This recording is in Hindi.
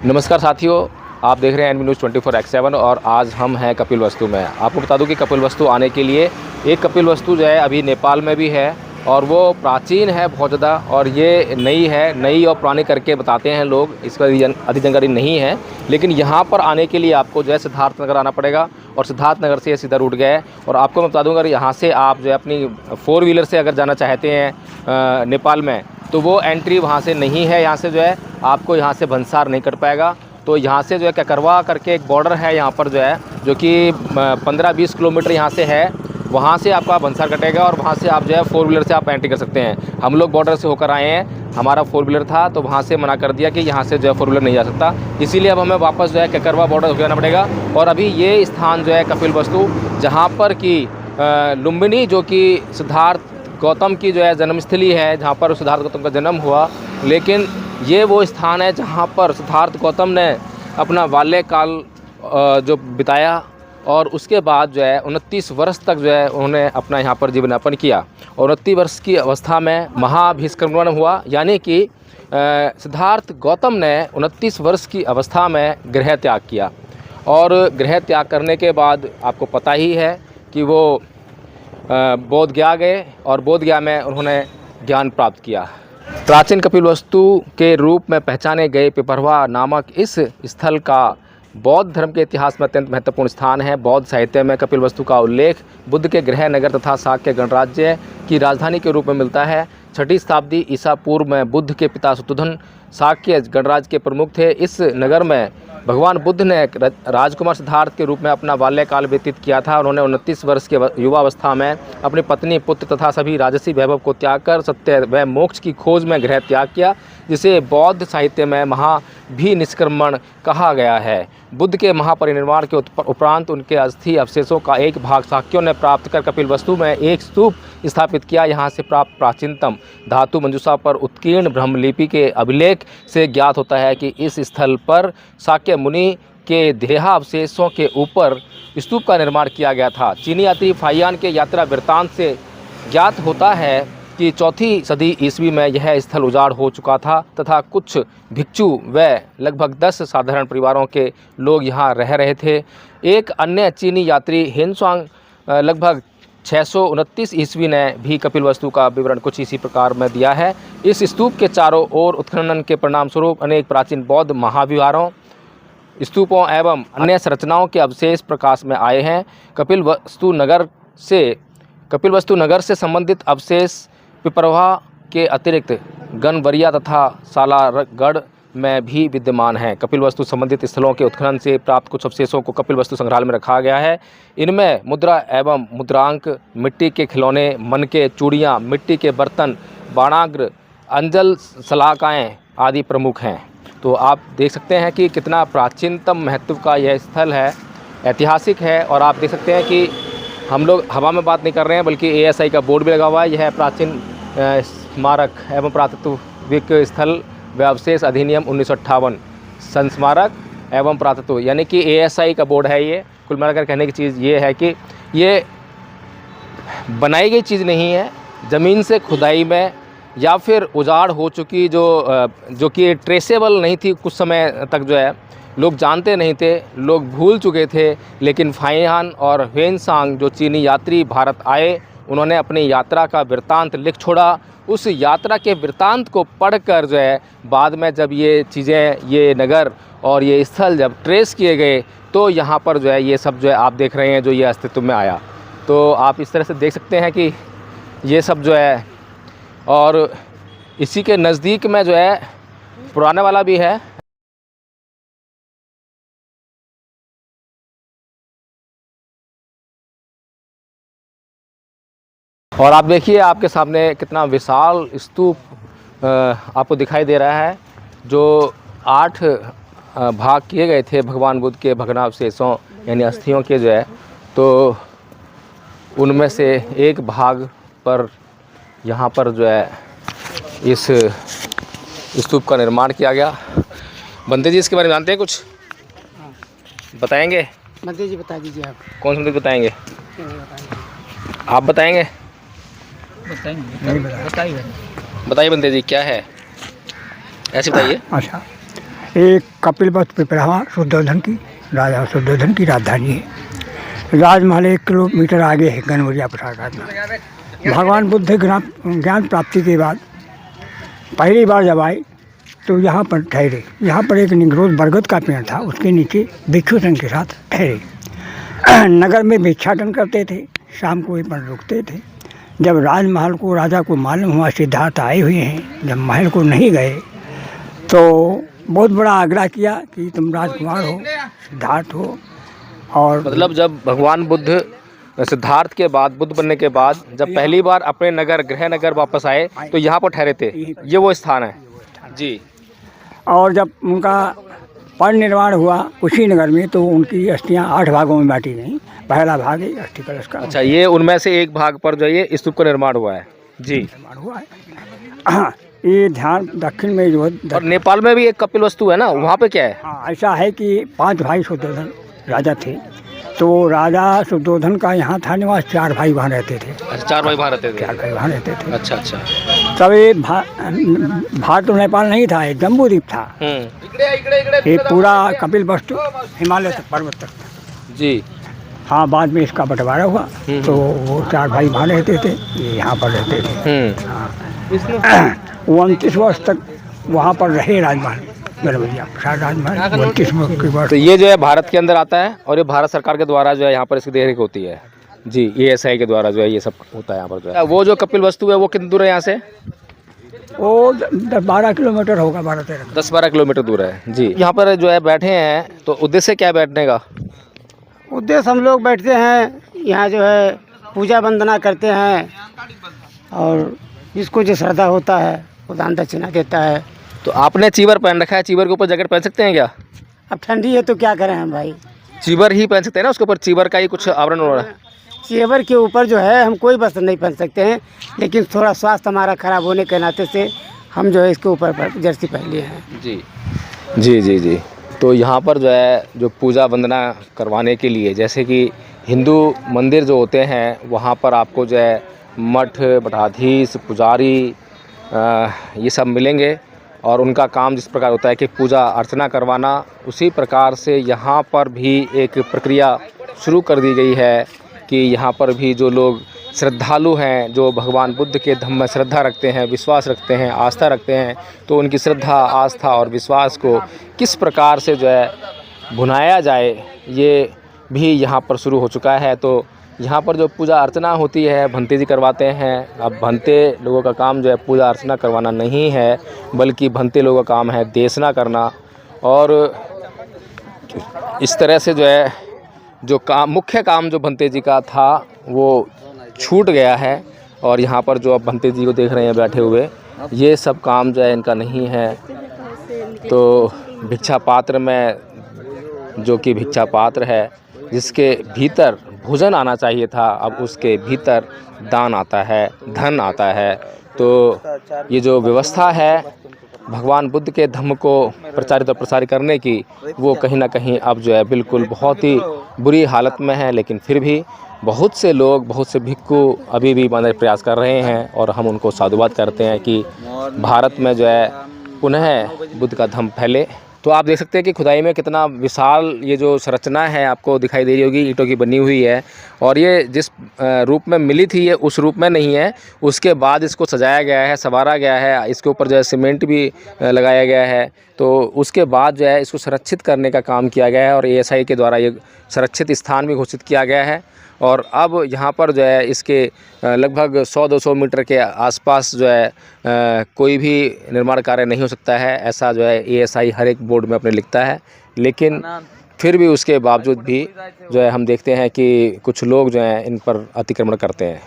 नमस्कार साथियों, आप देख रहे हैं एनबी न्यूज़ 24/7 और आज हम हैं कपिलवस्तु में। आपको बता दूं कि कपिलवस्तु आने के लिए एक कपिलवस्तु जो है अभी नेपाल में भी है और वो प्राचीन है बहुत ज़्यादा, और ये नई है। नई और पुरानी करके बताते हैं लोग, इसका अधिक जानकारी नहीं है। लेकिन यहाँ पर आने के लिए आपको जो है सिद्धार्थ नगर आना पड़ेगा और सिद्धार्थ नगर से ये सीधा रूट गया है। और आपको मैं बता दूँगा, यहाँ से आप जो है अपनी 4 व्हीलर से अगर जाना चाहते हैं नेपाल में, तो वो एंट्री वहाँ से नहीं है। यहाँ से जो है आपको यहाँ से भंसार नहीं कर पाएगा। तो यहाँ से जो है ककरवा करके एक बॉर्डर है यहाँ पर जो है, जो कि 15-20 किलोमीटर यहाँ से है। वहाँ से आपका भंसार कटेगा और वहाँ से आप जो है 4 व्हीलर से आप एंट्री कर सकते हैं। हम लोग बॉर्डर से होकर आए हैं, हमारा 4 व्हीलर था, तो वहाँ से मना कर दिया कि यहाँ से जो है 4 व्हीलर नहीं जा सकता। इसीलिए अब हमें वापस जो है ककरवा बॉर्डर होकर जाना पड़ेगा। और अभी ये स्थान जो है कपिलवस्तु, जहाँ पर कि लुम्बिनी, जो कि सिद्धार्थ गौतम की जो है जन्मस्थली है, जहाँ पर सिद्धार्थ गौतम का जन्म हुआ। लेकिन ये वो स्थान है जहाँ पर सिद्धार्थ गौतम ने अपना बाल्यकाल जो बिताया और उसके बाद जो है 29 वर्ष तक जो है उन्होंने अपना यहाँ पर जीवन यापन किया। और 29 वर्ष की अवस्था में महाभिष्क्रमण हुआ, यानी कि सिद्धार्थ गौतम ने 29 वर्ष की अवस्था में गृह त्याग किया। और गृह त्याग करने के बाद आपको पता ही है कि वो बोध गया गए और बोध गया में उन्होंने ज्ञान प्राप्त किया। प्राचीन कपिलवस्तु के रूप में पहचाने गए पिपरवा नामक इस स्थल का बौद्ध धर्म के इतिहास में अत्यंत महत्वपूर्ण स्थान है। बौद्ध साहित्य में कपिलवस्तु का उल्लेख बुद्ध के गृह नगर तथा शाक्य गणराज्य की राजधानी के रूप में मिलता है। 6ठी शताब्दी ईसा पूर्व में बुद्ध के पिता शतुधन शाक्य गणराज्य के प्रमुख थे। इस नगर में भगवान बुद्ध ने राजकुमार सिद्धार्थ के रूप में अपना बाल्यकाल व्यतीत किया था। उन्होंने 29 वर्ष के युवावस्था में अपनी पत्नी, पुत्र तथा सभी राजसी वैभव को त्याग कर सत्य व मोक्ष की खोज में गृह त्याग किया, जिसे बौद्ध साहित्य में महाभिनिष्क्रमण कहा गया है। बुद्ध के महापरिनिर्वाण के उपरांत उनके अस्थि अवशेषों का एक भाग शाक्यों ने प्राप्त कर कपिलवस्तु में एक स्तूप स्थापित किया। यहाँ से प्राप्त प्राचीनतम धातु मंजूषा पर उत्कीर्ण ब्रह्मलिपि के अभिलेख से ज्ञात होता है कि इस स्थल पर शाक्य मुनि के देहावशेषों के ऊपर स्तूप का निर्माण किया गया था। चीनी यात्री फाहियान के यात्रा वृत्तांत से ज्ञात होता है कि 4ठी सदी ईस्वी में यह स्थल उजाड़ हो चुका था तथा कुछ भिक्षु व लगभग 10 साधारण परिवारों के लोग यहाँ रह रहे थे। एक अन्य चीनी यात्री हिनसुआंग लगभग 629 ईस्वी ने भी कपिलवस्तु का विवरण कुछ इसी प्रकार में दिया है। इस स्तूप के चारों ओर उत्खनन के परिणाम स्वरूप अनेक प्राचीन बौद्ध महाविहारों, स्तूपों एवं अन्य संरचनाओं के अवशेष प्रकाश में आए हैं। कपिलवस्तु नगर से संबंधित अवशेष पिपरवा के अतिरिक्त गनबरिया तथा सालारगढ़ में भी विद्यमान हैं। कपिलवस्तु संबंधित स्थलों के उत्खनन से प्राप्त कुछ अवशेषों को कपिलवस्तु संग्रहालय में रखा गया है। इनमें मुद्रा एवं मुद्रांक, मिट्टी के खिलौने, मनके, चूड़ियाँ, मिट्टी के बर्तन, बाणाग्र, अंजल सलाकाएँ आदि प्रमुख हैं। तो आप देख सकते हैं कि कितना प्राचीनतम महत्व का यह स्थल है, ऐतिहासिक है। और आप देख सकते हैं कि हम लोग हवा में बात नहीं कर रहे हैं, बल्कि ASI का बोर्ड भी लगा हुआ है। यह प्राचीन स्मारक एवं पुरातत्विक स्थल व अवशेष अधिनियम 1958 संस्मारक एवं पुरातत्व, यानी कि ASI का बोर्ड है। ये कुल मिलाकर कहने की चीज़ ये है कि ये बनाई गई चीज़ नहीं है, ज़मीन से खुदाई में या फिर उजाड़ हो चुकी जो कि ट्रेसेबल नहीं थी। कुछ समय तक जो है लोग जानते नहीं थे, लोग भूल चुके थे। लेकिन फाहियान और ह्वेनसांग जो चीनी यात्री भारत आए, उन्होंने अपनी यात्रा का वृत्तांत लिख छोड़ा। उस यात्रा के वृत्तांत को पढ़कर जो है बाद में जब ये चीज़ें, ये नगर और ये स्थल जब ट्रेस किए गए, तो यहाँ पर जो है ये सब जो है आप देख रहे हैं, जो ये अस्तित्व में आया। तो आप इस तरह से देख सकते हैं कि ये सब जो है, और इसी के नज़दीक में जो है पुराने वाला भी है। और आप देखिए, आपके सामने कितना विशाल स्तूप आपको दिखाई दे रहा है, जो 8 भाग किए गए थे भगवान बुद्ध के भग्नावशेषों यानी अस्थियों के जो है। तो उनमें से एक भाग पर यहाँ पर जो है इस स्तूप का निर्माण किया गया। बंदे जी, इसके बारे में जानते हैं कुछ? बताएंगे? बंदे जी बता दीजिए। आप कौन सा मंदिर बताएंगे? आप बताएंगे? बताइए बताइए बंदे जी, क्या है? ऐसे बताइए। अच्छा, एक कपिलवस्तु पिपरावा शुद्धोधन की, राजा शुद्धोधन की राजधानी है। राजमहल 1 किलोमीटर आगे है गनवरिया प्रसाद में। भगवान बुद्ध ज्ञान प्राप्ति के बाद पहली बार जब आए तो यहाँ पर ठहरे। यहाँ पर एक निगरोध बरगद का पेड़ था, उसके नीचे भिक्षु संघ के साथ ठहरे। नगर में भिक्षाटन करते थे, शाम को वहीं पर रुकते थे। जब राजमहल को राजा को मालूम हुआ सिद्धार्थ आए हुए हैं, जब महल को नहीं गए तो बहुत बड़ा आग्रह किया कि तुम राजकुमार हो, सिद्धार्थ हो। और मतलब जब भगवान बुद्ध सिद्धार्थ के बाद, बुद्ध बनने के बाद जब पहली बार अपने नगर गृह नगर वापस आए तो यहाँ पर ठहरे थे। ये वो स्थान है जी। और जब उनका परिनिर्वाण हुआ उसी नगर में तो उनकी अस्थियां 8 भागों में बांटी गई। पहला भाग है अस्थि कलश का। अच्छा, ये उनमें से एक भाग पर जो ये स्तूप का निर्माण हुआ है जी। निर्माण हुआ है। हाँ, ये ध्यान दक्षिण में जो है। और नेपाल में भी एक कपिल वस्तु है ना, वहाँ पे क्या है? हाँ, ऐसा है कि 5 भाई शुद्धोधन राजा थे, तो राजा शुद्धोधन का यहाँ था निवास। 4 भाई वहाँ रहते थे। अच्छा, 4 भाई वहाँ रहते थे। 4 भाई वहाँ रहते थे। अच्छा अच्छा। तब ये भारत तो नेपाल नहीं था, ये जम्बूद्वीप था। ये पूरा कपिलवस्तु हिमालय तक, पर्वत तक था जी। हाँ, बाद में इसका बंटवारा हुआ तो वो 4 भाई वहाँ रहते थे, ये यहाँ पर रहते थे। हाँ, वो 29 वर्ष तक वहाँ पर रहे राजमहल, गनवरिया प्रसाद राजमहल 29 वर्ष। तो ये जो है भारत के अंदर आता है और ये भारत सरकार के द्वारा जो है यहाँ पर इसकी देखरेख होती है जी। ASI के द्वारा जो है ये सब होता है यहाँ पर जो है। वो जो कपिल वस्तु है वो कितनी दूर है यहाँ से? वो 12 किलोमीटर होगा, 12-13। 10-12 किलोमीटर दूर है जी। यहाँ पर जो है बैठे हैं तो उद्देश्य क्या है बैठने का? उद्देश्य हम लोग बैठते हैं यहाँ जो है पूजा वंदना करते हैं, और जिसको जो श्रद्धा होता है वो दान दक्षिणा देता है। तो आपने चीवर पहन रखा है, चीवर के ऊपर जैकेट पहन सकते हैं क्या? अब ठंडी है तो क्या करें हम भाई, चीवर ही पहन सकते हैं ना, उसके ऊपर चीवर का ही कुछ आवरण हो रहा है। चेवर के ऊपर जो है हम कोई वस्त्र नहीं पहन सकते हैं, लेकिन थोड़ा स्वास्थ्य हमारा खराब होने के नाते से हम जो है इसके ऊपर जर्सी पहन लिए हैं जी जी जी जी। तो यहाँ पर जो है जो पूजा वंदना करवाने के लिए, जैसे कि हिंदू मंदिर जो होते हैं वहाँ पर आपको जो है मठ, मठाधीश, पुजारी ये सब मिलेंगे और उनका काम जिस प्रकार होता है कि पूजा अर्चना करवाना, उसी प्रकार से यहाँ पर भी एक प्रक्रिया शुरू कर दी गई है कि यहाँ पर भी जो लोग श्रद्धालु हैं, जो भगवान बुद्ध के धम्म में श्रद्धा रखते हैं, विश्वास रखते हैं, आस्था रखते हैं, तो उनकी श्रद्धा, आस्था और विश्वास को किस प्रकार से जो है भुनाया जाए, ये भी यहाँ पर शुरू हो चुका है। तो यहाँ पर जो पूजा अर्चना होती है भंते जी करवाते हैं। अब भंते लोगों का काम जो है पूजा अर्चना करवाना नहीं है, बल्कि भंते लोगों का काम है देशना करना। और इस तरह से जो है जो काम, मुख्य काम जो भंते जी का था वो छूट गया है। और यहाँ पर जो आप भंते जी को देख रहे हैं बैठे हुए, ये सब काम जो है इनका नहीं है। तो भिक्षा पात्र में, जो कि भिक्षा पात्र है जिसके भीतर भोजन आना चाहिए था, अब उसके भीतर दान आता है, धन आता है। तो ये जो व्यवस्था है भगवान बुद्ध के धम्म को प्रचारित और प्रसारित करने की, वो कहीं ना कहीं अब जो है बिल्कुल बहुत ही बुरी हालत में है। लेकिन फिर भी बहुत से लोग, बहुत से भिक्खु अभी भी मानने प्रयास कर रहे हैं और हम उनको साधुवाद करते हैं कि भारत में जो है पुनः बुद्ध का धम्म फैले। तो आप देख सकते हैं कि खुदाई में कितना विशाल ये जो संरचना है आपको दिखाई दे रही होगी, ईंटों की बनी हुई है। और ये जिस रूप में मिली थी ये उस रूप में नहीं है, उसके बाद इसको सजाया गया है, संवारा गया है, इसके ऊपर जो है सीमेंट भी लगाया गया है। तो उसके बाद जो है इसको संरक्षित करने का काम किया गया है और ASI के द्वारा ये संरक्षित स्थान भी घोषित किया गया है। और अब यहाँ पर जो है इसके लगभग 100-200 मीटर के आसपास जो है कोई भी निर्माण कार्य नहीं हो सकता है, ऐसा जो है ASI हर एक बोर्ड में अपने लिखता है। लेकिन फिर भी उसके बावजूद भी जो है हम देखते हैं कि कुछ लोग जो हैं इन पर अतिक्रमण करते हैं।